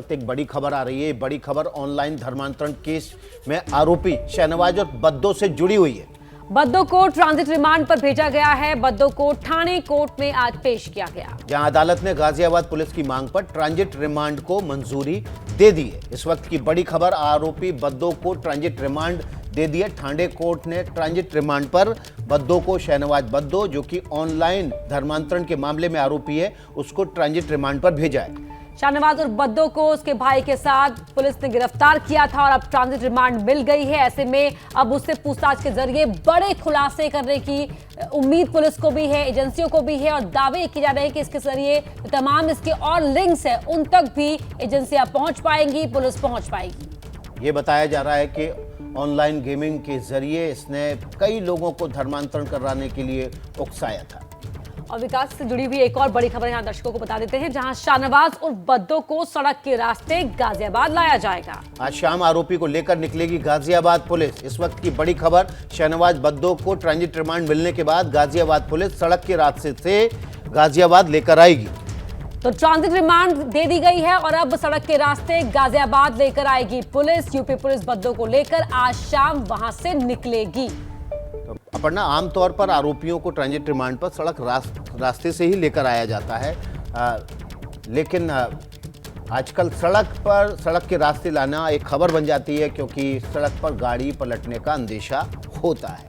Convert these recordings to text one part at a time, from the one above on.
वक्त एक बड़ी खबर आ रही है। बड़ी खबर ऑनलाइन धर्मांतरण केस में आरोपी शहनवाज और बद्दो से जुड़ी हुई है। बद्दो को ट्रांजिट रिमांड पर भेजा गया है। बद्दो को ठाणे कोर्ट में आज पेश किया गया, जहां अदालत ने गाजियाबाद पुलिस की मांग पर ट्रांजिट रिमांड को मंजूरी दे दी है। इस वक्त की बड़ी खबर, आरोपी बद्दो को ट्रांजिट रिमांड दे दिया। ठाणे कोर्ट ने ट्रांजिट रिमांड पर बद्दो को, शहनवाज बद्दो जो कि ऑनलाइन धर्मांतरण के मामले में आरोपी है, उसको ट्रांजिट रिमांड पर भेजा है। शहनवाज और बद्दो को उसके भाई के साथ पुलिस ने गिरफ्तार किया था और अब ट्रांजिट रिमांड मिल गई है। ऐसे में अब उससे पूछताछ के जरिए बड़े खुलासे करने की उम्मीद पुलिस को भी है, एजेंसियों को भी है और दावे किए जा रहे हैं कि इसके जरिए तमाम इसके और लिंक्स है उन तक भी एजेंसियां पहुंच पाएंगी, पुलिस पहुंच पाएगी। ये बताया जा रहा है कि ऑनलाइन गेमिंग के जरिए इसने कई लोगों को धर्मांतरण कराने के लिए उकसाया था। और विकास से जुड़ी हुई एक और बड़ी खबर यहां दर्शकों को बता देते हैं, जहां शहनवाज और बद्दो को सड़क के रास्ते गाजियाबाद लाया जाएगा। आज शाम आरोपी को लेकर निकलेगी गाजियाबाद पुलिस। इस वक्त की बड़ी खबर, शहनवाज बद्दो को ट्रांजिट रिमांड मिलने के बाद गाजियाबाद पुलिस सड़क के रास्ते से गाजियाबाद लेकर आएगी। तो ट्रांजिट रिमांड दे दी गई है और अब सड़क के रास्ते गाजियाबाद लेकर आएगी पुलिस। यूपी पुलिस बद्दो को लेकर आज शाम वहां से निकलेगी। अपर्णा, आमतौर पर आरोपियों को ट्रांजिट रिमांड पर सड़क रास्ते से ही लेकर आया जाता है, लेकिन आजकल सड़क के रास्ते लाना एक खबर बन जाती है, क्योंकि सड़क पर गाड़ी पलटने का अंदेशा होता है।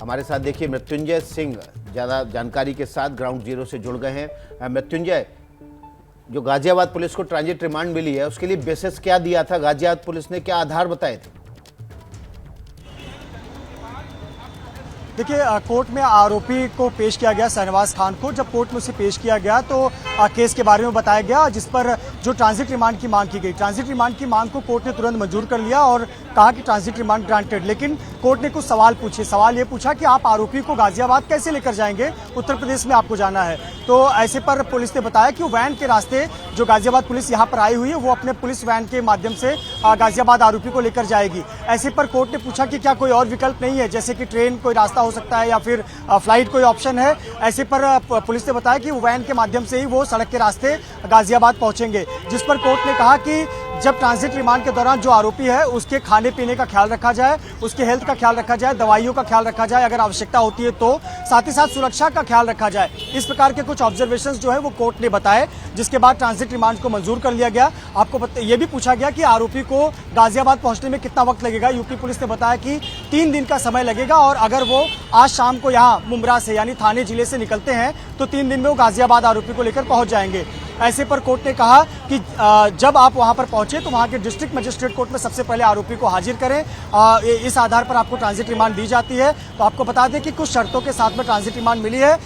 हमारे साथ देखिए मृत्युंजय सिंह ज़्यादा जानकारी के साथ ग्राउंड जीरो से जुड़ गए हैं। मृत्युंजय, जो गाजियाबाद पुलिस को ट्रांजिट रिमांड मिली है उसके लिए बेसिस क्या दिया था? गाजियाबाद पुलिस ने क्या आधार बताए थे? देखिए, कोर्ट में आरोपी को पेश किया गया शहनवाज खान को। जब कोर्ट में उसे पेश किया गया तो केस के बारे में बताया गया, जिस पर जो ट्रांजिट रिमांड की मांग की गई। ट्रांजिट रिमांड की मांग को कोर्ट ने तुरंत मंजूर कर लिया और कहा कि ट्रांजिट रिमांड ग्रांटेड। लेकिन कोर्ट ने कुछ सवाल पूछे। सवाल ये पूछा कि आप आरोपी को गाजियाबाद कैसे लेकर जाएंगे, उत्तर प्रदेश में आपको जाना है। तो ऐसे पर पुलिस ने बताया कि वैन के रास्ते जो गाजियाबाद पुलिस यहाँ पर आई हुई है वो अपने पुलिस वैन के माध्यम से गाजियाबाद आरोपी को लेकर जाएगी। ऐसे पर कोर्ट ने पूछा कि क्या कोई और विकल्प नहीं है, जैसे कि ट्रेन कोई रास्ता हो सकता है या फिर फ्लाइट कोई ऑप्शन है। ऐसे पर पुलिस ने बताया कि वैन के माध्यम से ही वो सड़क के रास्ते गाजियाबाद पहुंचेंगे, जिस पर कोर्ट ने कहा कि जब ट्रांजिट रिमांड के दौरान जो आरोपी है उसके खाने पीने का ख्याल रखा जाए, उसके हेल्थ का ख्याल रखा जाए, दवाइयों का ख्याल रखा जाए अगर आवश्यकता होती है तो, साथ ही साथ सुरक्षा का ख्याल रखा जाए। इस प्रकार के कुछ ऑब्जर्वेशंस जो है वो कोर्ट ने बताए, जिसके बाद ट्रांजिट रिमांड को मंजूर कर लिया गया। आपको ये भी पूछा गया कि आरोपी को गाजियाबाद पहुंचने में कितना वक्त लगेगा। यूपी पुलिस ने बताया कि 3 दिन का समय लगेगा और अगर वो आज शाम को यहाँ मुमरा से यानी ठाणे जिले से निकलते हैं तो 3 दिन में वो गाजियाबाद आरोपी को लेकर पहुंच जाएंगे। ऐसे पर कोर्ट ने कहा कि जब आप वहां पर पहुंचे तो वहां के डिस्ट्रिक्ट मजिस्ट्रेट कोर्ट में सबसे पहले आरोपी को हाजिर करें। इस आधार पर आपको ट्रांजिट रिमांड दी जाती है। तो आपको बता दें कि कुछ शर्तों के साथ में ट्रांजिट रिमांड मिली है।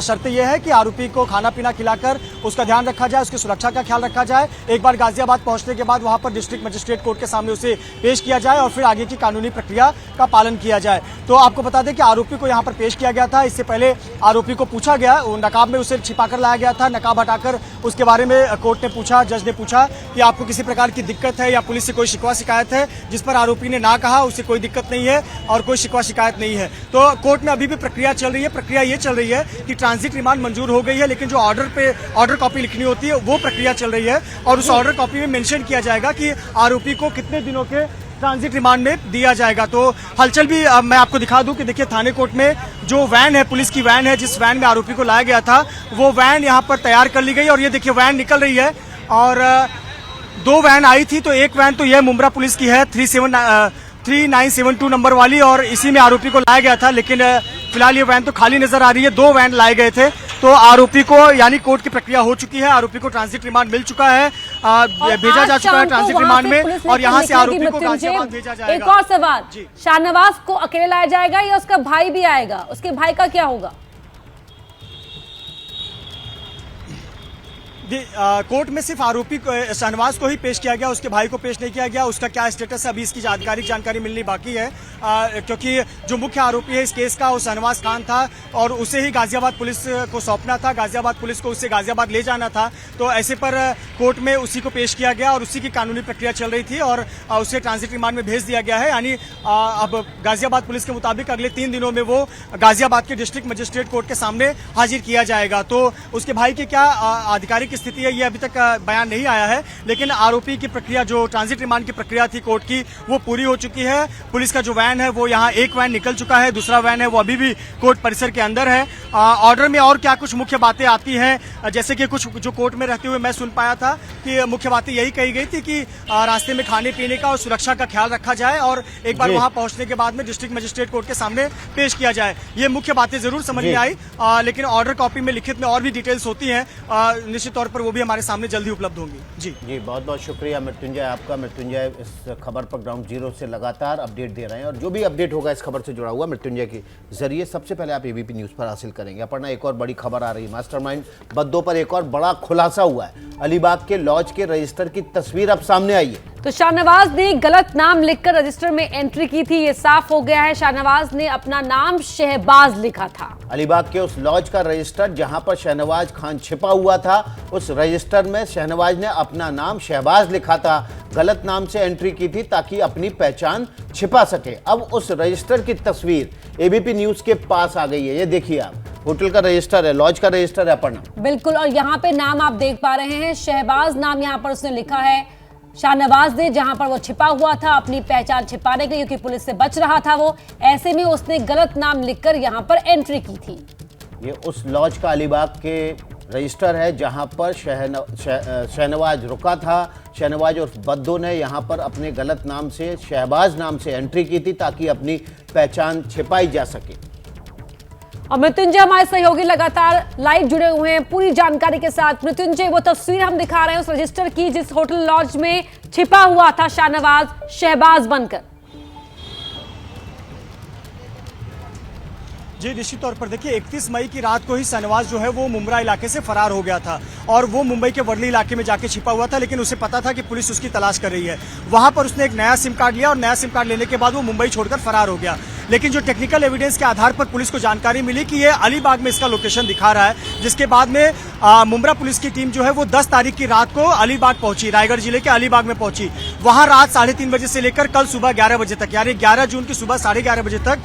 शर्त यह है कि आरोपी को खाना पीना खिलाकर उसका ध्यान रखा जाए, उसकी सुरक्षा का ख्याल रखा जाए। एक बार गाजियाबाद पहुंचने के बाद वहां पर डिस्ट्रिक्ट मजिस्ट्रेट कोर्ट के सामने उसे पेश किया जाए और फिर आगे की कानूनी प्रक्रिया का पालन किया जाए। तो आपको बता दें कि आरोपी को यहाँ पर पेश किया गया था। इससे पहले आरोपी को पूछा गया, नकाब में उसे छिपाकर लाया गया था। नकाब हटाकर उसके बारे में कोर्ट ने पूछा, जज ने पूछा कि आपको किसी प्रकार की दिक्कत है या पुलिस से कोई शिकवा शिकायत है, जिस पर आरोपी ने ना कहा, उसे कोई दिक्कत नहीं है और कोई शिकवा शिकायत नहीं है। तो कोर्ट में अभी भी प्रक्रिया चल रही है। प्रक्रिया ये चल रही है कि ट्रांजिट रिमांड मंजूर हो गई है, लेकिन जो ऑर्डर कॉपी लिखनी होती है वो प्रक्रिया चल रही है और उस ऑर्डर कॉपी में मेंशन किया जाएगा कि आरोपी को कितने दिनों के ट्रांजिट रिमांड में दिया जाएगा। तो हलचल भी मैं आपको दिखा दूं कि देखिए थाने कोर्ट में जो वैन है, पुलिस की वैन है, जिस वैन में आरोपी को लाया गया था, वो वैन यहां पर तैयार कर ली गई और ये देखिए वैन निकल रही है। और 2 वैन आई थी, तो एक वैन तो यह मुमरा पुलिस की है 3972 नंबर वाली और इसी में आरोपी को लाया गया था। लेकिन फिलहाल ये वैन तो खाली नजर आ रही है। 2 वैन लाए गए थे। तो आरोपी को यानी कोर्ट की प्रक्रिया हो चुकी है, आरोपी को ट्रांजिट रिमांड मिल चुका है, भेजा जा चुका है ट्रांजिट रिमांड में और यहाँ से आरोपी को गाजियाबाद भेजा जाएगा। एक और सवाल, शहनवाज को अकेले लाया जाएगा या उसका भाई भी आएगा? उसके भाई का क्या होगा? कोर्ट में सिर्फ आरोपी शहनवाज को ही पेश किया गया, उसके भाई को पेश नहीं किया गया। उसका क्या स्टेटस है अभी इसकी आधिकारिक जानकारी मिलनी बाकी है, क्योंकि जो मुख्य आरोपी है इस केस का वो शहनवाज खान था और उसे ही गाजियाबाद पुलिस को सौंपना था, गाजियाबाद पुलिस को उससे गाजियाबाद ले जाना था। तो ऐसे पर कोर्ट में उसी को पेश किया गया और उसी की कानूनी प्रक्रिया चल रही थी और उसे ट्रांजिट रिमांड में भेज दिया गया है। यानी अब गाजियाबाद पुलिस के मुताबिक अगले 3 दिनों में वो गाजियाबाद के डिस्ट्रिक्ट मजिस्ट्रेट कोर्ट के सामने हाजिर किया जाएगा। तो उसके भाई की क्या आधिकारिक स्थिति है ये अभी तक बयान नहीं आया है, लेकिन आरोपी की प्रक्रिया, जो ट्रांजिट रिमांड की प्रक्रिया थी कोर्ट की, वो पूरी हो चुकी है। पुलिस का जो वैन है वो यहाँ एक वैन निकल चुका है, दूसरा वैन है वो अभी भी कोर्ट परिसर के अंदर है। ऑर्डर में और क्या कुछ मुख्य बातें आती हैं, जैसे कि कुछ जो कोर्ट में रहते हुए मैं सुन पाया था कि मुख्य बातें यही कही गई थी कि रास्ते में खाने पीने का और सुरक्षा का ख्याल रखा जाए और एक बार वहां पहुंचने के बाद में डिस्ट्रिक्ट मजिस्ट्रेट कोर्ट के सामने पेश किया जाए। ये मुख्य बातें जरूर समझ में आई, लेकिन ऑर्डर कॉपी में लिखित में और भी डिटेल्स होती हैं, निश्चित तौर पर वो भी हमारे सामने जल्दी उपलब्ध होंगी। जी बहुत बहुत शुक्रिया मृत्युंजय आपका। मृत्युंजय इस खबर पर ग्राउंड जीरो से लगातार अपडेट दे रहे हैं और जो भी अपडेट होगा इस खबर से जुड़ा हुआ मृत्युंजय के जरिए सबसे पहले आप एबीपी न्यूज पर हासिल करेंगे। अपर्णा, एक और बड़ी खबर आ रही है, मास्टरमाइंड बद्दों पर एक और बड़ा खुलासा हुआ है। अलीबाग के लॉज के रजिस्टर की तस्वीर अब सामने आई है। तो शाहनवाज ने गलत नाम लिखकर रजिस्टर में एंट्री की थी, ये साफ हो गया है। शाहनवाज ने अपना नाम शहबाज लिखा था। अलीबाग के उस लॉज का रजिस्टर जहां पर शहनवाज खान छिपा हुआ था, उस रजिस्टर में शहनवाज ने अपना नाम शहबाज लिखा था, गलत नाम से एंट्री की थी ताकि अपनी पहचान छिपा सके। अब उस रजिस्टर की तस्वीर एबीपी न्यूज के पास आ गई है, ये देखिए आप, होटल का रजिस्टर है, लॉज का रजिस्टर है अपर्णा। बिल्कुल, और यहाँ पे नाम आप देख पा रहे हैं, शहबाज नाम यहाँ पर उसने लिखा है। शाहनवाज ने जहां पर वो छिपा हुआ था अपनी पहचान छिपाने के लिए, क्योंकि पुलिस से बच रहा था वो, ऐसे में उसने गलत नाम लिखकर यहां पर एंट्री की थी। ये उस लॉज का अलीबाग के रजिस्टर है जहां पर शहनवाज रुका था। शहनवाज और बद्दो ने यहां पर अपने गलत नाम से, शहबाज नाम से एंट्री की थी ताकि अपनी पहचान छिपाई जा सके। और मृत्युंजय हमारे सहयोगी लगातार लाइव जुड़े हुए हैं पूरी जानकारी के साथ। मृत्युंजय, वो तस्वीर हम दिखा रहे हैं उस रजिस्टर की जिस होटल लॉज में छिपा हुआ था शाहनवाज शहबाज बनकर। जी निश्चित तौर पर देखिए, 31 मई की रात को ही शहनवाज जो है वो मुंब्रा इलाके से फरार हो गया था और वो मुंबई के वर्ली इलाके में जाके छिपा हुआ था, लेकिन उसे पता था कि पुलिस उसकी तलाश कर रही है। वहां पर उसने एक नया सिम कार्ड लिया और नया सिम कार्ड लेने के बाद वो मुंबई छोड़कर फरार हो गया। लेकिन जो टेक्निकल एविडेंस के आधार पर पुलिस को जानकारी मिली कि ये अलीबाग में इसका लोकेशन दिखा रहा है, जिसके बाद में मुंब्रा पुलिस की टीम जो है वो 10 तारीख की रात को अलीबाग पहुंची, रायगढ़ जिले के अलीबाग में पहुंची। वहां रात 3:30 बजे से लेकर कल सुबह 11 बजे तक, यानी 11 जून की सुबह 11:30 बजे तक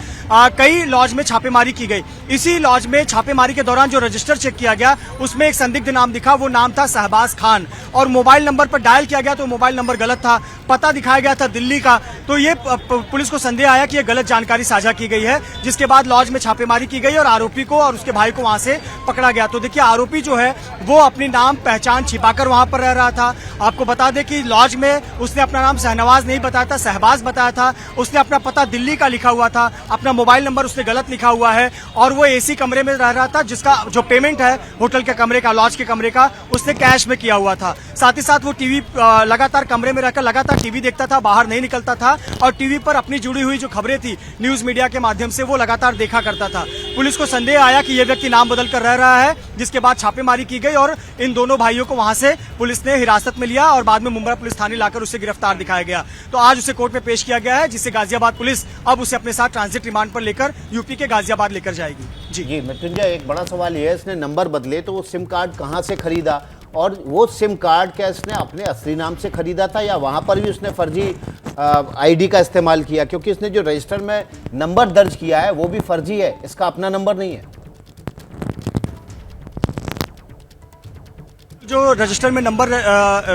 कई लॉज में छापेमारी की गई। इसी लॉज में छापेमारी के दौरान जो रजिस्टर चेक किया गया उसमें एक संदिग्ध नाम दिखा, वो नाम था शहबाज खान, और मोबाइल नंबर पर डायल किया गया तो मोबाइल नंबर गलत था, पता दिखाया गया था दिल्ली का। तो ये पुलिस को संदेह आया कि ये गलत जानकारी साझा की गई है, जिसके बाद लॉज में छापेमारी की गई और आरोपी को और उसके भाई को वहां से पकड़ा गया। तो देखिए, आरोपी जो है वो अपनी नाम पहचान छिपाकर वहां पर रह रहा था। आपको बता दें कि लॉज में उसने अपना नाम शहनवाज नहीं बताया था, शहबाज बताया था। उसने अपना पता दिल्ली का लिखा हुआ था, अपना मोबाइल नंबर उसने गलत लिखा हुआ है और वो एसी कमरे में रह रहा था, जिसका जो पेमेंट है होटल के कमरे का, लॉज के कमरे का, उसने कैश में किया हुआ था। साथ ही साथ वो टीवी लगातार कमरे में रहकर लगातार टीवी देखता था, बाहर नहीं निकलता था और टीवी पर अपनी जुड़ी हुई जो खबरें थी न्यूज मीडिया के माध्यम से वो लगातार देखा करता था। पुलिस को संदेह आया कि यह व्यक्ति नाम बदल कर रह रहा है, जिसके बाद छापेमारी की गई और इन दोनों भाइयों को वहां से पुलिस ने हिरासत में लिया और बाद में मुंब्रा पुलिस थाने लाकर उसे गिरफ्तार दिखाया गया। तो आज उसे कोर्ट में पेश किया गया है, जिससे गाजियाबाद पुलिस अब उसे अपने साथ ट्रांजिट रिमांड पर लेकर यूपी के गाजियाबाद लेकर जाएगी। जी मृत्युंजय, एक बड़ा सवाल यह है, इसने नंबर बदले तो वो सिम कार्ड कहां से खरीदा और वो सिम कार्ड क्या इसने अपने असली नाम से खरीदा था या वहां पर भी उसने फर्जी आईडी का इस्तेमाल किया? क्योंकि इसने जो रजिस्टर में नंबर दर्ज किया है वो भी फर्जी है, इसका अपना नंबर नहीं है। जो रजिस्टर में नंबर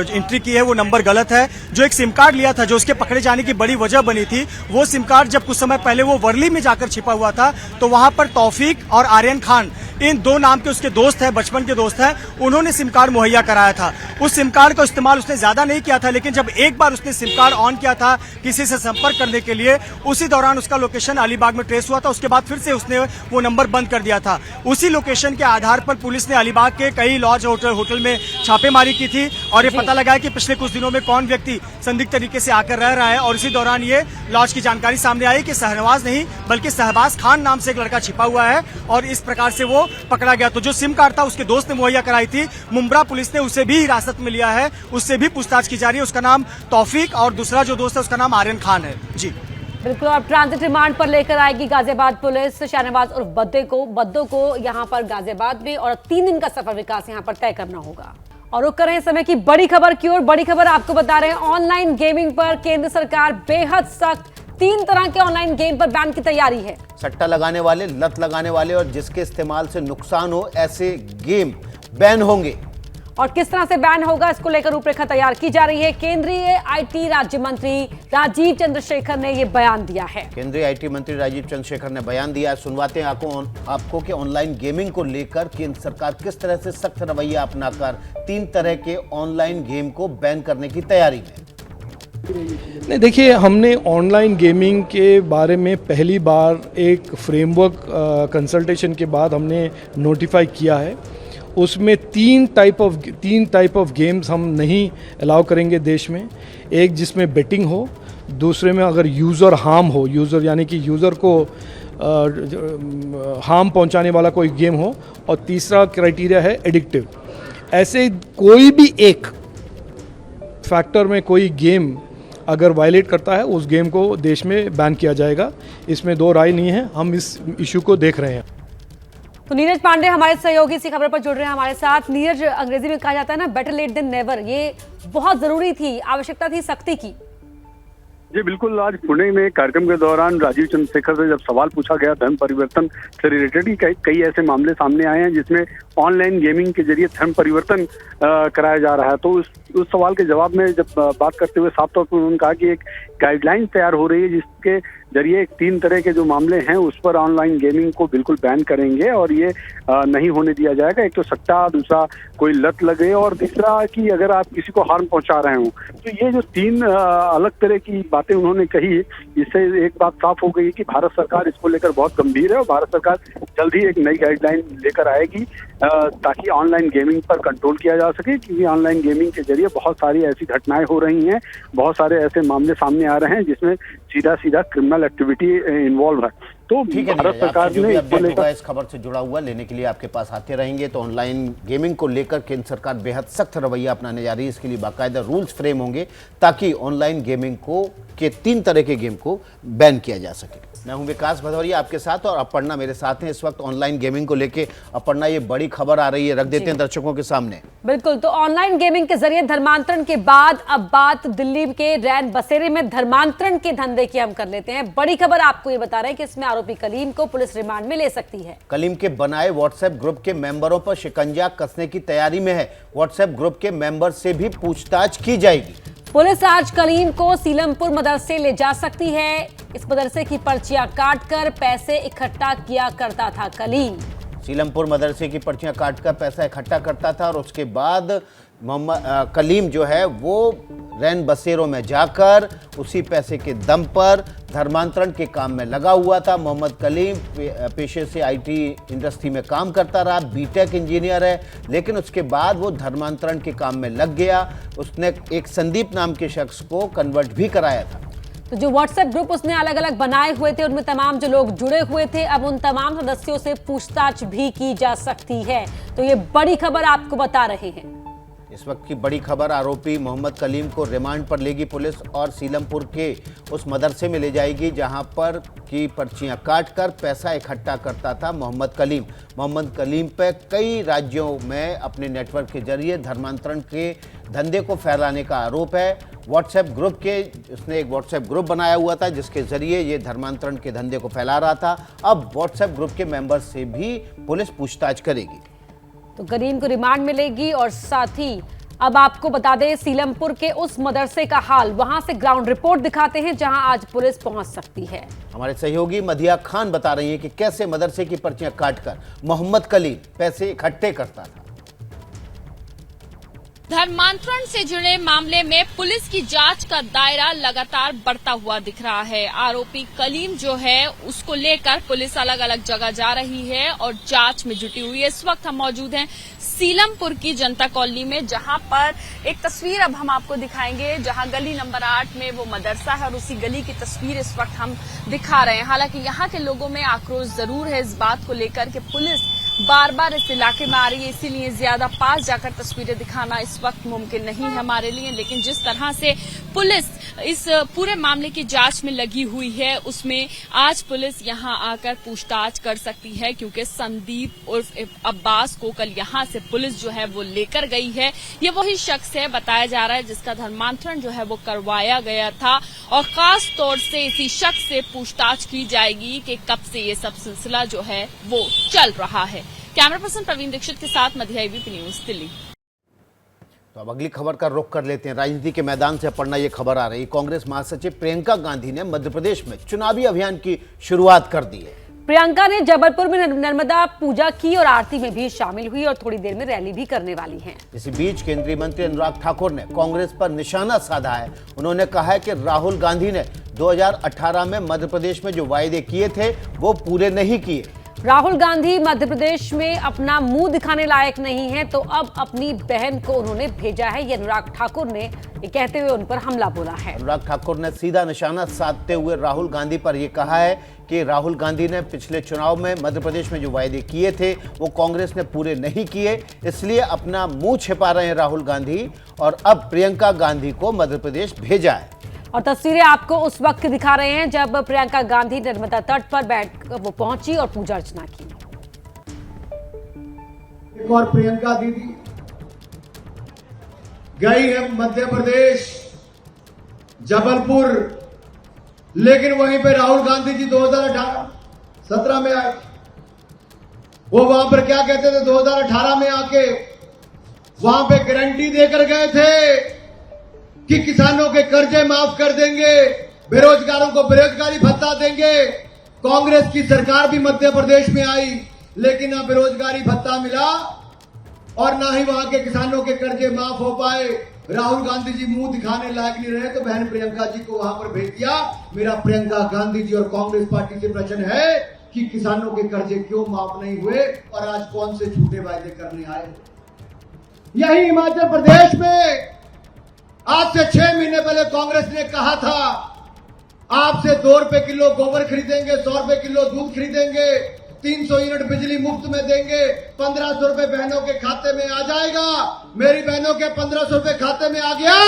एंट्री की है वो नंबर गलत है। जो एक सिम कार्ड लिया था, जो उसके पकड़े जाने की बड़ी वजह बनी थी, वो सिम कार्ड जब कुछ समय पहले वो वर्ली में जाकर छिपा हुआ था तो वहां पर तौफीक और आर्यन खान, इन दो नाम के उसके दोस्त हैं, बचपन के दोस्त हैं, उन्होंने सिम कार्ड मुहैया कराया था। उस सिम कार्ड का इस्तेमाल उसने ज्यादा नहीं किया था, लेकिन जब एक बार उसने सिम कार्ड ऑन किया था किसी से संपर्क करने के लिए, उसी दौरान उसका लोकेशन अलीबाग में ट्रेस हुआ था। उसके बाद फिर से उसने वो नंबर बंद कर दिया था। उसी लोकेशन के आधार पर पुलिस ने अलीबाग के कई लॉज होटल में छापेमारी की थी और ये पता लगा कि पिछले कुछ दिनों में कौन व्यक्ति संदिग्ध तरीके से आकर रह रहा है। और इसी दौरान ये लॉज की जानकारी सामने आई कि शहनवाज नहीं बल्कि शहबाज खान नाम से एक लड़का छिपा हुआ है और इस प्रकार से वो पकड़ा गया। तो जो सिम कार्ड था उसके दोस्त ने मुहैया कराई थी, मुंब्रा पुलिस ने उसे भी हिरासत में लिया है, उससे भी पूछताछ की जा रही है। उसका नाम तौफीक और दूसरा जो दोस्त है उसका नाम आर्यन खान है। जी बिल्कुल, अब ट्रांजिट रिमांड पर लेकर आएगी गाजियाबाद पुलिस शहनवाज और बद्दो को यहाँ पर गाजियाबाद में, और 3 दिन का सफर विकास यहाँ पर तय करना होगा। और रुक कर रहे हैं समय की बड़ी खबर की ओर। बड़ी खबर आपको बता रहे हैं, ऑनलाइन गेमिंग पर केंद्र सरकार बेहद सख्त, 3 तरह के ऑनलाइन गेम पर बैन की तैयारी है। सट्टा लगाने वाले, लत लगाने वाले और जिसके इस्तेमाल से नुकसान हो, ऐसे गेम बैन होंगे। और किस तरह से बैन होगा, इसको लेकर रूपरेखा तैयार की जा रही है। केंद्रीय आईटी राज्य मंत्री राजीव चंद्रशेखर ने यह बयान दिया है। केंद्रीय आईटी मंत्री राजीव चंद्रशेखर ने बयान दिया। सुनवाते हैं आपको कि ऑनलाइन गेमिंग को लेकर केंद्र सरकार किस तरह से सख्त रवैया अपनाकर 3 तरह के ऑनलाइन गेम को बैन करने की तैयारी में। नहीं, देखिए, हमने ऑनलाइन गेमिंग के बारे में पहली बार एक फ्रेमवर्क कंसल्टेशन के बाद हमने नोटिफाई किया है। उसमें तीन टाइप ऑफ गेम्स हम नहीं अलाउ करेंगे देश में। एक जिसमें बेटिंग हो, दूसरे में अगर यूज़र हार्म हो, यूज़र यानी कि यूज़र को हार्म पहुंचाने वाला कोई गेम हो, और तीसरा क्राइटेरिया है एडिक्टिव। ऐसे कोई भी एक फैक्टर में कोई गेम अगर वायलेट करता है, उस गेम को देश में बैन किया जाएगा। इसमें दो राय नहीं है, हम इस इशू को देख रहे हैं। तो नीरज पांडे हमारे सहयोगी इसी खबर पर जुड़ रहे हैं हमारे साथ। नीरज, अंग्रेजी में कहा जाता है ना, बेटर लेट देन नेवर, ये बहुत जरूरी थी, आवश्यकता थी सख्ती की। जी बिल्कुल, आज पुणे में कार्यक्रम के दौरान राजीव चंद्रशेखर से जब सवाल पूछा गया धर्म परिवर्तन से रिलेटेड, कई ऐसे मामले सामने आए हैं जिसमें ऑनलाइन गेमिंग के जरिए धर्म परिवर्तन कराया जा रहा है। तो उस सवाल के जवाब में जब बात करते हुए साफ तौर पर उन्होंने कहा कि एक गाइडलाइन तैयार हो रही है जिसके जरिए 3 तरह के जो मामले हैं उस पर ऑनलाइन गेमिंग को बिल्कुल बैन करेंगे और ये नहीं होने दिया जाएगा। एक तो सट्टा, दूसरा कोई लत लगे, और तीसरा कि अगर आप किसी को हार्म पहुंचा रहे हो। तो ये जो 3 अलग तरह की बातें उन्होंने कही, इससे एक बात साफ हो गई कि भारत सरकार इसको लेकर बहुत गंभीर है और भारत सरकार जल्द ही एक नई गाइडलाइन लेकर आएगी ताकि ऑनलाइन गेमिंग पर कंट्रोल किया जा सके। क्योंकि ऑनलाइन गेमिंग के जरिए बहुत सारी ऐसी घटनाएं हो रही हैं, बहुत सारे ऐसे मामले सामने आ रहे हैं जिसमें सीधा क्रिमिनल एक्टिविटी इन्वॉल्व है। तो भारत सरकार ने इस खबर से जुड़ा हुआ लेने के लिए आपके पास आते रहेंगे। तो ऑनलाइन गेमिंग को लेकर केंद्र सरकार बेहद सख्त रवैया अपनाने जा रही है। इसके लिए बाकायदा रूल्स फ्रेम होंगे ताकि ऑनलाइन गेमिंग के 3 तरह के गेम को बैन किया जा सके। मैं हूं विकास भदौरिया आपके साथ, और अपर्णा मेरे साथ हैं इस वक्त ऑनलाइन गेमिंग को लेके। अपर्णा, ये बड़ी खबर आ रही है, रख देते हैं दर्शकों के सामने। बिल्कुल, तो ऑनलाइन गेमिंग के जरिए धर्मांतरण के बाद अब बात दिल्ली के रैन बसेरे में धर्मांतरण के धंधे की हम कर लेते हैं। बड़ी खबर आपको ये बता रहे हैं कि इसमें आरोपी कलीम को पुलिस रिमांड में ले सकती है। कलीम के बनाए व्हाट्सएप ग्रुप के मेंबरों पर शिकंजा कसने की तैयारी में है। व्हाट्सएप ग्रुप के मेंबर से भी पूछताछ की जाएगी। पुलिस आज कलीम को सीलमपुर मदरसे ले जा सकती है। इस मदरसे की पर्चियां काटकर पैसे इकट्ठा किया करता था कलीम। सीलमपुर मदरसे की पर्चियां काटकर पैसा इकट्ठा करता था और उसके बाद कलीम जो है वो रैन बसेरों में जाकर उसी पैसे के दम पर धर्मांतरण के काम में लगा हुआ था। मोहम्मद कलीम पेशे से आईटी इंडस्ट्री में काम करता रहा, बीटेक इंजीनियर है, लेकिन उसके बाद वो धर्मांतरण के काम में लग गया। उसने एक संदीप नाम के शख्स को कन्वर्ट भी कराया था। तो जो व्हाट्सएप ग्रुप उसने अलग अलग बनाए हुए थे, उनमें तमाम जो लोग जुड़े हुए थे, अब उन तमाम सदस्यों से पूछताछ भी की जा सकती है। तो ये बड़ी खबर आपको बता रहे हैं। इस वक्त की बड़ी खबर, आरोपी मोहम्मद कलीम को रिमांड पर लेगी पुलिस और सीलमपुर के उस मदरसे में ले जाएगी जहां पर की पर्चियां काटकर पैसा इकट्ठा करता था मोहम्मद कलीम। मोहम्मद कलीम पे कई राज्यों में अपने नेटवर्क के जरिए धर्मांतरण के धंधे को फैलाने का आरोप है। उसने एक व्हाट्सएप ग्रुप बनाया हुआ था जिसके जरिए ये धर्मांतरण के धंधे को फैला रहा था। अब व्हाट्सएप ग्रुप के मेंबर से भी पुलिस पूछताछ करेगी। तो कलीम को रिमांड मिलेगी और साथ ही अब आपको बता दें सीलमपुर के उस मदरसे का हाल, वहां से ग्राउंड रिपोर्ट दिखाते हैं जहां आज पुलिस पहुंच सकती है। हमारे सहयोगी मधिया खान बता रही हैं कि कैसे मदरसे की पर्चियां काटकर मोहम्मद कलीम पैसे इकट्ठे करता था। धर्मांतरण से जुड़े मामले में पुलिस की जांच का दायरा लगातार बढ़ता हुआ दिख रहा है। आरोपी कलीम जो है उसको लेकर पुलिस अलग अलग जगह जा रही है और जांच में जुटी हुई है। इस वक्त हम मौजूद हैं सीलमपुर की जनता कॉलोनी में, जहां पर एक तस्वीर अब हम आपको दिखाएंगे जहां गली नंबर 8 में वो मदरसा है और उसी गली की तस्वीर इस वक्त हम दिखा रहे हैं। हालांकि यहाँ के लोगों में आक्रोश जरूर है इस बात को लेकर कि पुलिस बार बार इस इलाके में आ रही है, इसीलिए ज्यादा पास जाकर तस्वीरें दिखाना इस वक्त मुमकिन नहीं है हमारे लिए। लेकिन जिस तरह से पुलिस इस पूरे मामले की जांच में लगी हुई है, उसमें आज पुलिस यहां आकर पूछताछ कर सकती है, क्योंकि संदीप उर्फ अब्बास को कल यहां से पुलिस जो है वो लेकर गई है। ये वही शख्स है, बताया जा रहा है, जिसका धर्मांतरण जो है वो करवाया गया था और खास तौर से इसी शख्स से पूछताछ की जाएगी कि कब से ये सब सिलसिला जो है वो चल रहा है। कैमरा पर्सन प्रवीण दीक्षित के साथ मधिया एबीपी न्यूज दिल्ली। तो अब अगली खबर का रुख कर लेते हैं। राजनीति के मैदान से पढ़ना ये खबर आ रही। कांग्रेस महासचिव प्रियंका गांधी ने मध्य प्रदेश में चुनावी अभियान की शुरुआत कर दी है। प्रियंका ने जबलपुर में नर्मदा पूजा की और आरती में भी शामिल हुई और थोड़ी देर में रैली भी करने वाली हैं। इसी बीच केंद्रीय मंत्री अनुराग ठाकुर ने कांग्रेस पर निशाना साधा है। उन्होंने कहा है कि राहुल गांधी ने 2018 में मध्य प्रदेश में जो वायदे किए थे वो पूरे नहीं किए। राहुल गांधी मध्य प्रदेश में अपना मुंह दिखाने लायक नहीं है, तो अब अपनी बहन को उन्होंने भेजा है, ये अनुराग ठाकुर ने ये कहते हुए उन पर हमला बोला है। अनुराग ठाकुर ने सीधा निशाना साधते हुए राहुल गांधी पर यह कहा है कि राहुल गांधी ने पिछले चुनाव में मध्य प्रदेश में जो वायदे किए थे वो कांग्रेस ने पूरे नहीं किए, इसलिए अपना मुंह छिपा रहे हैं राहुल गांधी और अब प्रियंका गांधी को मध्य प्रदेश भेजा है। और तस्वीरें आपको उस वक्त की दिखा रहे हैं जब प्रियंका गांधी नर्मदा तट पर बैठ वो पहुंची और पूजा अर्चना की। एक और प्रियंका दीदी गई है मध्य प्रदेश जबलपुर, लेकिन वहीं पे राहुल गांधी जी 2018-17 में आए। वो वहां पर क्या कहते थे? 2018 में आके वहां पे गारंटी देकर गए थे कि किसानों के कर्जे माफ कर देंगे, बेरोजगारों को बेरोजगारी भत्ता देंगे। कांग्रेस की सरकार भी मध्य प्रदेश में आई, लेकिन ना बेरोजगारी भत्ता मिला और ना ही वहां के किसानों के कर्जे माफ हो पाए। राहुल गांधी जी मुंह दिखाने लायक नहीं रहे, तो बहन प्रियंका जी को वहां पर भेज दिया। मेरा प्रियंका गांधी जी और कांग्रेस पार्टी से प्रश्न है कि किसानों के कर्जे क्यों माफ नहीं हुए और आज कौन से झूठे वायदे करने आए। यही हिमाचल प्रदेश में आज से 6 महीने पहले कांग्रेस ने कहा था आपसे 2 रुपए किलो गोबर खरीदेंगे, 100 रुपए किलो दूध खरीदेंगे, 300 यूनिट बिजली मुफ्त में देंगे, 1500 रुपए बहनों के खाते में आ जाएगा। मेरी बहनों के 1500 रुपए खाते में आ गया?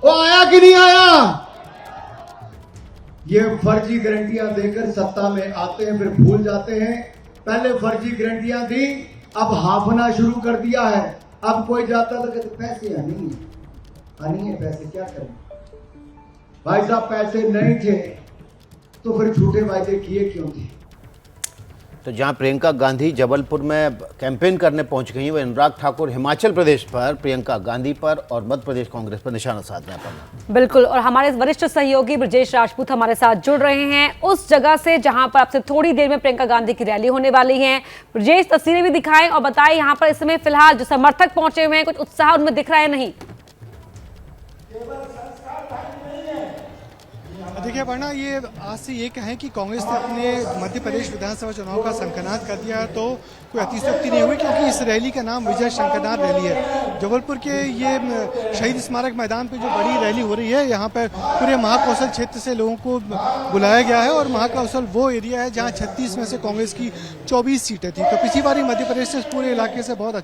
वो आया कि नहीं आया? ये फर्जी गारंटियां देकर सत्ता में आते हैं, फिर भूल जाते हैं। पहले फर्जी गारंटियां दी, अब हाफना शुरू कर दिया है। अब कोई जाता तो कहते पैसे नहीं है, नहीं है पैसे, क्या करें भाई साहब? पैसे नहीं थे तो फिर झूठे वायदे किए क्यों थे? तो जहां प्रियंका गांधी जबलपुर में कैंपेन करने पहुंच गई, वह अनुराग ठाकुर हिमाचल प्रदेश पर, प्रियंका गांधी पर और मध्य प्रदेश कांग्रेस पर निशाना साधने पर। बिल्कुल, और हमारे वरिष्ठ सहयोगी ब्रजेश राजपूत हमारे साथ जुड़ रहे हैं उस जगह से जहां पर अब से थोड़ी देर में प्रियंका गांधी की रैली होने वाली है। ब्रजेश, तस्वीरें भी दिखाएं और बताएं यहाँ पर इस समय फिलहाल जो समर्थक पहुंचे हुए हैं, कुछ उत्साह उनमें दिख रहा है नहीं? देखिए वर्णा, ये आज से ये कहें कि कांग्रेस ने अपने मध्य प्रदेश विधानसभा चुनाव का शंखनाद कर दिया तो कोई अतिशयोक्ति नहीं हुई, क्योंकि इस रैली का नाम विजय शंखनाद रैली है। जबलपुर के ये शहीद स्मारक मैदान पे जो बड़ी रैली हो रही है, यहाँ पर पूरे महाकौशल क्षेत्र से लोगों को बुलाया गया है और महाकौशल वो एरिया है जहाँ 36 में से कांग्रेस की 24 सीटें थी। तो पिछली बार मध्य प्रदेश से पूरे इलाके से बहुत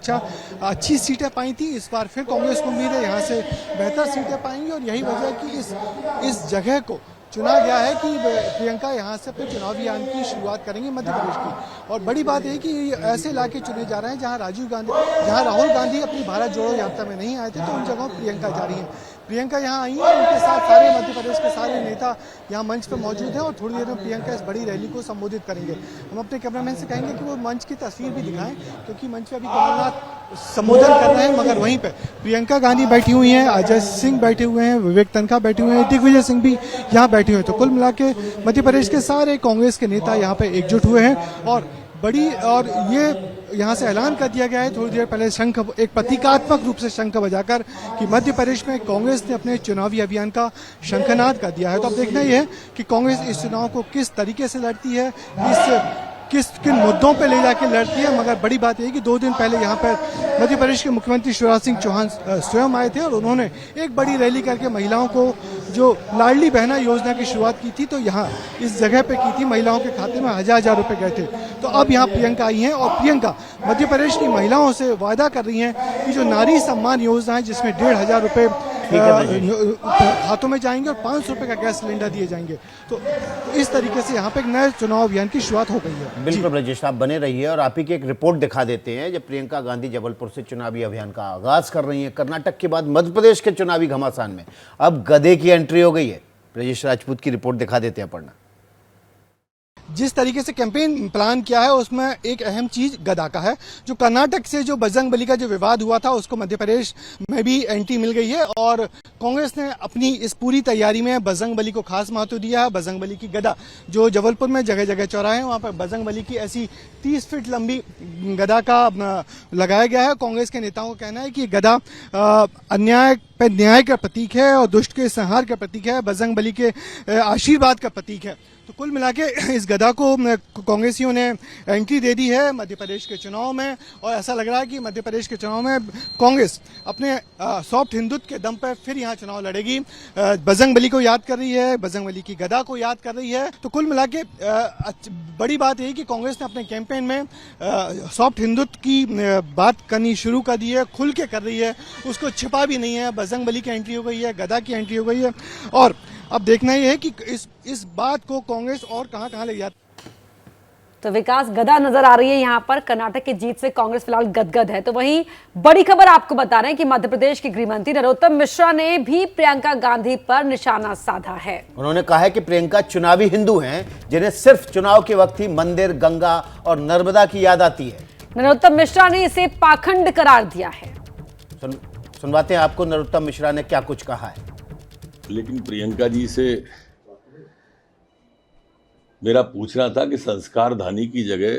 अच्छी सीटें पाई थी। इस बार फिर कांग्रेस को उम्मीद है यहाँ से बेहतर सीटें पाएंगी और यही वजह है कि इस जगह को चुना गया है कि प्रियंका यहाँ से अपने चुनावी अभियान की शुरुआत करेंगे मध्य प्रदेश की। और बड़ी बात है कि ऐसे इलाके चुने जा रहे हैं जहाँ राहुल गांधी अपनी भारत जोड़ो यात्रा में नहीं आए थे, तो उन जगहों प्रियंका जा रही हैं। प्रियंका यहाँ आई है, उनके साथ सारे मध्य प्रदेश के सारे नेता यहाँ मंच पर मौजूद हैं और थोड़ी देर में प्रियंका इस बड़ी रैली को संबोधित करेंगे। हम अपने कैमरामैन से कहेंगे कि वो मंच की तस्वीर भी दिखाएं, क्योंकि मंच पर अभी कमलनाथ संबोधन कर रहे हैं, मगर वहीं पे प्रियंका गांधी बैठी हुई हैं, अजय सिंह बैठे हुए हैं, विवेक तनखा बैठे हुए हैं, दिग्विजय सिंह भी यहाँ बैठे हुए हैं। तो कुल मिला के मध्य प्रदेश के सारे कांग्रेस के नेता यहाँ पे एकजुट हुए हैं और ये यहाँ से ऐलान कर दिया गया है थोड़ी देर पहले एक प्रतीकात्मक रूप से शंख बजाकर कि मध्य प्रदेश में कांग्रेस ने अपने चुनावी अभियान का शंखनाद कर दिया है। तो अब देखना ये है कि कांग्रेस इस चुनाव को किस तरीके से लड़ती है, किन मुद्दों पे ले जाके लड़ती है। मगर बड़ी बात यह कि 2 दिन पहले यहाँ पर मध्य प्रदेश के मुख्यमंत्री शिवराज सिंह चौहान स्वयं आए थे और उन्होंने एक बड़ी रैली करके महिलाओं को जो लाडली बहना योजना की शुरुआत की थी, तो यहाँ इस जगह पे की थी, महिलाओं के खाते में 1000 रुपए गए थे। तो अब यहाँ प्रियंका आई हैं और प्रियंका मध्य प्रदेश की महिलाओं से वादा कर रही हैं कि जो नारी सम्मान योजना है जिसमें 1500 रुपए खातों में जाएंगे और 500 रुपए का गैस सिलेंडर दिए जाएंगे, तो इस तरीके से यहाँ पे एक नए चुनाव अभियान की शुरुआत हो गई है। बिल्कुल ब्रजेश, आप बने रहिए और आप ही की एक रिपोर्ट दिखा देते हैं। जब प्रियंका गांधी जबलपुर से चुनावी अभियान का आगाज कर रही है, कर्नाटक के बाद मध्य प्रदेश के चुनावी घमासान में अब गधे की एंट्री हो गई है। ब्रजेश राजपूत की रिपोर्ट दिखा देते हैं पढ़ना। जिस तरीके से कैंपेन प्लान किया है उसमें एक अहम चीज गदा का है। जो कर्नाटक से जो बजरंगबली का जो विवाद हुआ था उसको मध्य प्रदेश में भी एंट्री मिल गई है और कांग्रेस ने अपनी इस पूरी तैयारी में बजरंगबली को खास महत्व दिया है। बजरंगबली की गदा जो जबलपुर में जगह जगह चौराहे हैं वहां पर बजरंगबली की ऐसी 30 फीट लंबी गदा का लगाया गया है। कांग्रेस के नेताओं का कहना है कि गदा अन्याय पर न्याय का प्रतीक है और दुष्ट के संहार का प्रतीक है, बजरंगबली के आशीर्वाद का प्रतीक है। तो कुल मिला के इस गदा को कांग्रेसियों ने एंट्री दे दी है मध्य प्रदेश के चुनाव में और ऐसा लग रहा है कि मध्य प्रदेश के चुनाव में कांग्रेस अपने सॉफ्ट हिंदुत्व के दम पर फिर यहाँ चुनाव लड़ेगी। बजरंगबली को याद कर रही है, बजरंगबली की गदा को याद कर रही है। तो कुल मिला के बड़ी बात यही कि कांग्रेस ने अपने कैंपेन में सॉफ्ट हिंदुत्व की बात करनी शुरू कर दी है, खुल के कर रही है, उसको छिपा भी नहीं है। बजरंगबली की एंट्री हो गई है, गदा की एंट्री हो गई है और अब देखना ही है कि इस बात को कांग्रेस और कहां ले जाती। तो विकास, गदा नजर आ रही है यहाँ पर। कर्नाटक की जीत से कांग्रेस फिलहाल गदगद है। तो वहीं बड़ी खबर आपको बता रहे हैं कि मध्य प्रदेश के गृह मंत्री नरोत्तम मिश्रा ने भी प्रियंका गांधी पर निशाना साधा है। उन्होंने कहा है कि प्रियंका चुनावी हिंदू हैं जिन्हें सिर्फ चुनाव के वक्त ही मंदिर, गंगा और नर्मदा की याद आती है। नरोत्तम मिश्रा ने इसे पाखंड करार दिया है। सुनवाते हैं आपको नरोत्तम मिश्रा ने क्या कुछ कहा है। लेकिन प्रियंका जी से मेरा पूछना था कि संस्कार धानी की जगह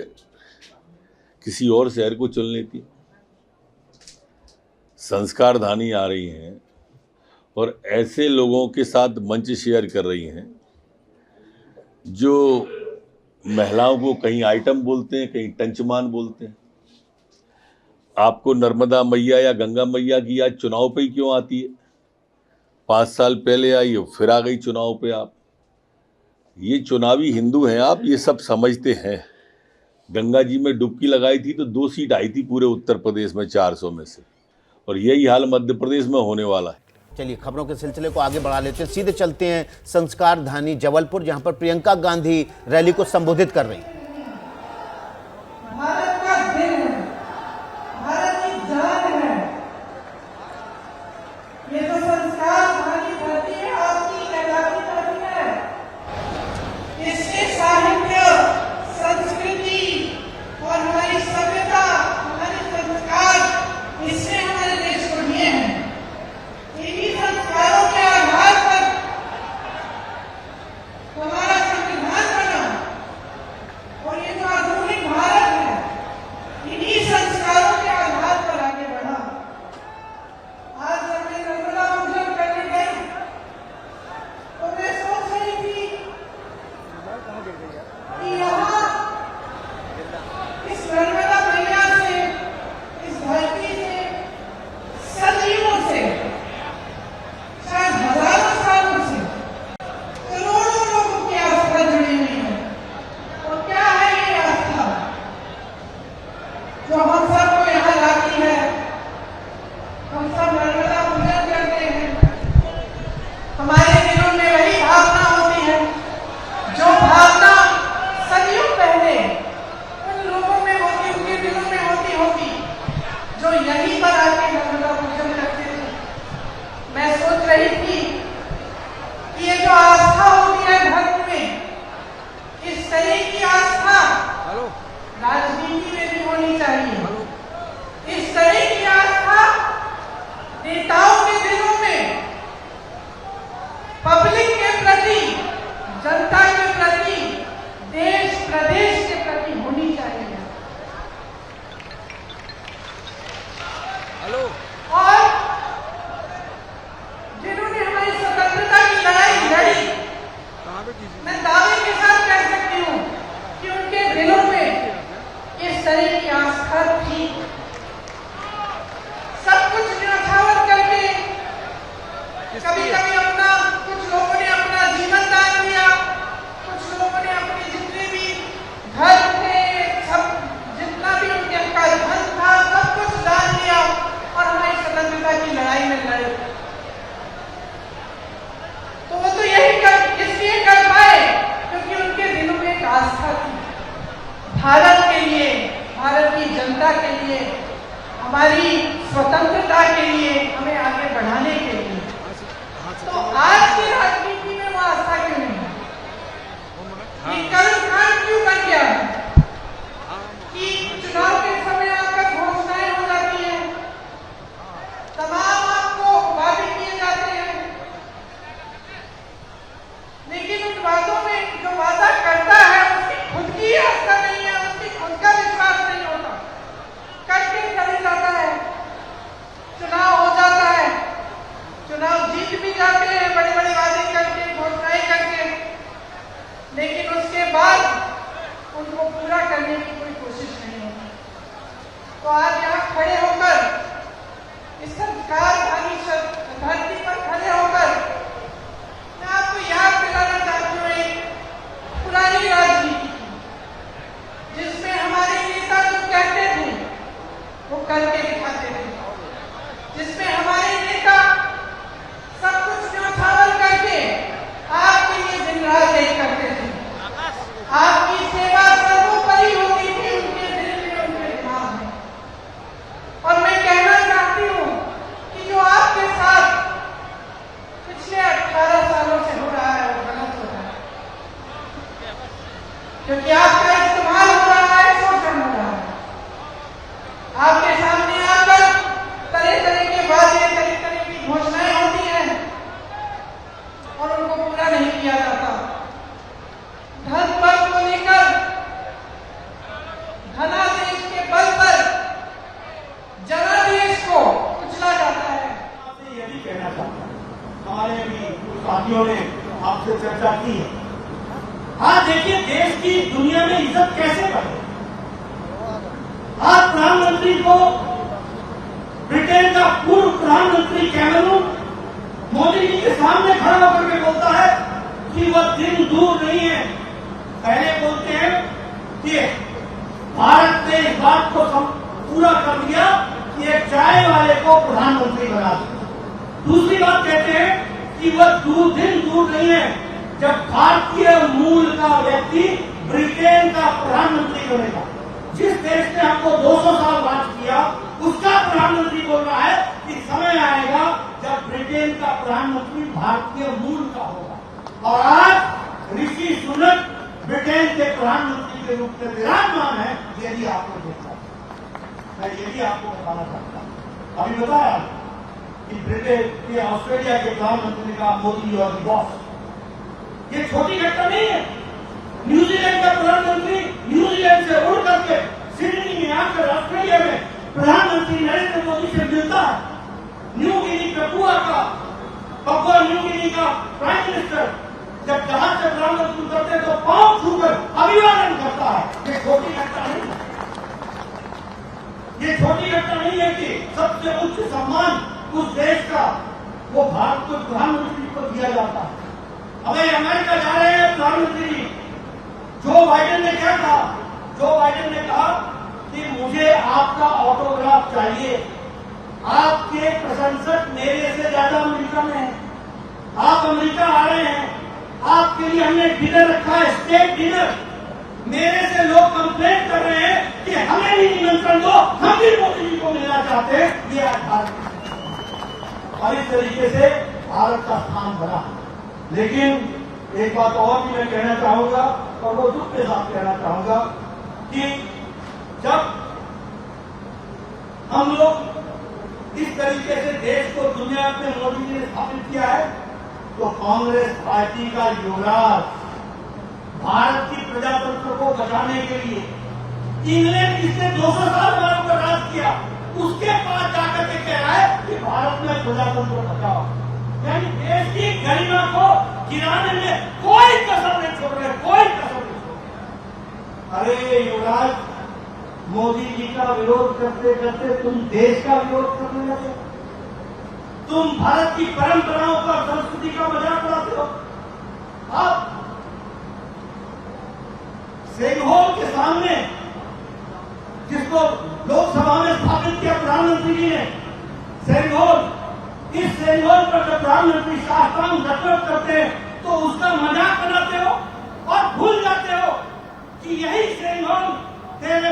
किसी और शहर को चुन लेती। संस्कार धानी आ रही हैं और ऐसे लोगों के साथ मंच शेयर कर रही हैं जो महिलाओं को कहीं आइटम बोलते हैं, कहीं टंचमान बोलते हैं। आपको नर्मदा मैया या गंगा मैया की याद चुनाव पे ही क्यों आती है? 5 साल पहले आई हो, फिर आ गई चुनाव पे आप। ये चुनावी हिंदू हैं आप, ये सब समझते हैं। गंगा जी में डुबकी लगाई थी तो 2 सीट आई थी पूरे उत्तर प्रदेश में 400 में से, और यही हाल मध्य प्रदेश में होने वाला है। चलिए खबरों के सिलसिले को आगे बढ़ा लेते हैं, सीधे चलते हैं संस्कार धानी जबलपुर, जहां पर प्रियंका गांधी रैली को संबोधित कर रही है। भारत का दिल है, भारत की जान है, ये तो संस्कार धानी धरती है, आपकी कहलाती धरती है। इससे साहित्य, संस्कृति और हमारी सभ्यता, हमारे संस्कार, इससे हमारे देश को दिए हैं। इन्हीं संस्कारों के आधार पर हमारा संविधान बना और ये जो आधुनिक भारत है, इन्हीं संस्कारों के आधार पर आगे बढ़ा। आज जब मैं नर्मदा पूजन करने गई तो मैं सोच रही थी कि यहाँ इस नर्मदा मैया से, इस धरती से सदियों से, शायद हजारों सालों से करोड़ों लोगों की आस्था जुड़ी हुई है। और क्या है ये आस्था जो हम सबको यहाँ लाती है? हम सब नर्मदा पूजन करते हैं, हमारे दिलों में वही भावना होती है जो भावना सदियों पहले उन लोगों में होती, उनके दिलों में होती जो यहीं पर आके नर्मदा पूजन करते थे। मैं सोच रही थी कि ये जो आस्था होती है धर्म में, इस तरह की आस्था राजनीति में भी होनी चाहिए। इस तरह की आस्था नेताओं के दिलों में, पब्लिक के प्रति, जनता के प्रति, देश प्रदेश के प्रति होनी चाहिए। और जिन्होंने हमारी स्वतंत्रता की लड़ाई लड़ी, मैं दावे के साथ कह सकती हूँ कि उनके दिलों में इस तरह की आस्था थी। सब कुछ न्यौछावर करके कभी-कभी अपना, कुछ लोगों ने अपना जीवन दान दिया, कुछ लोगों ने अपने जितने भी घर थे, सब जितना भी उनके का धन था, सब कुछ दान दिया और हमारी स्वतंत्रता की लड़ाई में लड़े। तो वो तो इसलिए कर पाए क्योंकि उनके दिलों में एक आस्था थी भारत के लिए, भारत की जनता के लिए, हमारी स्वतंत्रता के लिए, हमें आगे बढ़ाने के लिए। तो आज की राजनीति में वो आस्था क्यों नहीं है? कल आज यहाँ खड़े होकर इस सरकारधारी धरती पर खड़े होकर मैं आपको याद दिलाना चाहती हूँ एक पुरानी राजनीति जिसमें हमारे नेता जो कहते थे वो करके दिखाते थे, जिसमें हमारे नेता सब कुछ न्यौछावर करके आपके लिए दिन रात एक करते थे। आपकी सेवा सर्वोपरि होती थी उनके दिल में, उनके दिमाग में। और मैं कहना चाहती हूँ कि जो आपके साथ पिछले 18 सालों से हो रहा है वो गलत हो रहा है, क्योंकि आपका इस्तेमाल हो रहा है, शोषण हो रहा है। आपके सामने आकर तरह तरह के वादे, तरह तरह की घोषणाएं होती हैं और उनको पूरा नहीं किया जाता। धन बल को लेकर धनादेश के बल पर जनादेश को कुचला जाता है। ये भी कहना चाहता हूं, हमारे भी साथियों ने आपसे चर्चा की है। आज देखिए देश की दुनिया में इज्जत कैसे बढ़े। आज प्रधानमंत्री को ब्रिटेन का पूर्व प्रधानमंत्री कैमरून मोदी जी के सामने खड़ा होकर के बोलता है कि वह दिन दूर नहीं है। पहले बोलते हैं कि भारत ने इस बात को पूरा कर दिया कि एक चाय वाले को प्रधानमंत्री बना दिया। दूसरी बात कहते हैं कि वह दिन दूर नहीं है जब भारतीय मूल का व्यक्ति ब्रिटेन का प्रधानमंत्री बनेगा। जिस देश ने हमको 200 साल राज किया उसका प्रधानमंत्री बोल रहा है कि समय आएगा जब ब्रिटेन का प्रधानमंत्री भारतीय मूल का होगा। और आज ऋषि सुनक ब्रिटेन के प्रधानमंत्री के रूप में विराजमान है। यदि आपको देखा, मैं यदि आपको बताना चाहता हूं, अभी बताया कि ब्रिटेन के ऑस्ट्रेलिया के प्रधानमंत्री का मोदी और बॉस, ये छोटी घटना नहीं है। न्यूजीलैंड का प्रधानमंत्री न्यूजीलैंड से उड़ करके सिडनी में आकर ऑस्ट्रेलिया में प्रधानमंत्री नरेंद्र मोदी से मिलता है। New Guinea Papua New Guinea का प्राइम मिनिस्टर जब जहाज से प्रधानमंत्री उतरते तो पांव छूकर अभिवादन करता है। ये छोटी घटना नहीं है। ये छोटी घटना नहीं है कि सबसे उच्च सम्मान उस देश का वो भारत को प्रधानमंत्री को दिया जाता है। अबे अमेरिका जा रहे हैं प्रधानमंत्री जो बाइडेन ने क्या कहा? जो बाइडेन ने कहा कि मुझे आपका ऑटोग्राफ चाहिए। आपके प्रशंसक मेरे से ज्यादा अमेरिका में हैं। आप अमेरिका आ रहे हैं, आपके लिए हमने डिनर रखा है, स्टेट डिनर। मेरे से लोग कंप्लेन कर रहे हैं कि हमें भी निमंत्रण दो, हम भी मोदी जी को मिलना चाहते हैं। ये आज भारत और इस तरीके से भारत का स्थान बना। लेकिन एक बात और भी मैं कहना चाहूंगा और वो दुख के साथ कहना चाहूंगा कि जब हम लोग इस तरीके से देश को दुनिया में मोदी जी ने स्थापित किया है तो कांग्रेस पार्टी का युवराज भारत की प्रजातंत्र को बचाने के लिए इंग्लैंड जिसने 200 साल हमारे ऊपर राज किया उसके पास जाकर के कह रहा है कि भारत में प्रजातंत्र बचाओ। यानी देश की गरिमा को गिराने में कोई कसर नहीं छोड़ रहे, कोई कसर नहीं छोड़ रहे। अरे युवराज, मोदी जी का विरोध करते करते तुम देश का विरोध करने लगे। तुम भारत की परंपराओं का, संस्कृति का मजाक उड़ाते हो। आप सेंगहोल के सामने जिसको लोकसभा में स्थापित किया प्रधानमंत्री जी ने, सेंगहोल, इस सेंगहोल पर जब प्रधानमंत्री शाहकाम दस्तखत करते हैं तो उसका मजाक बनाते हो और भूल जाते हो कि यही सेंगहोल तेरे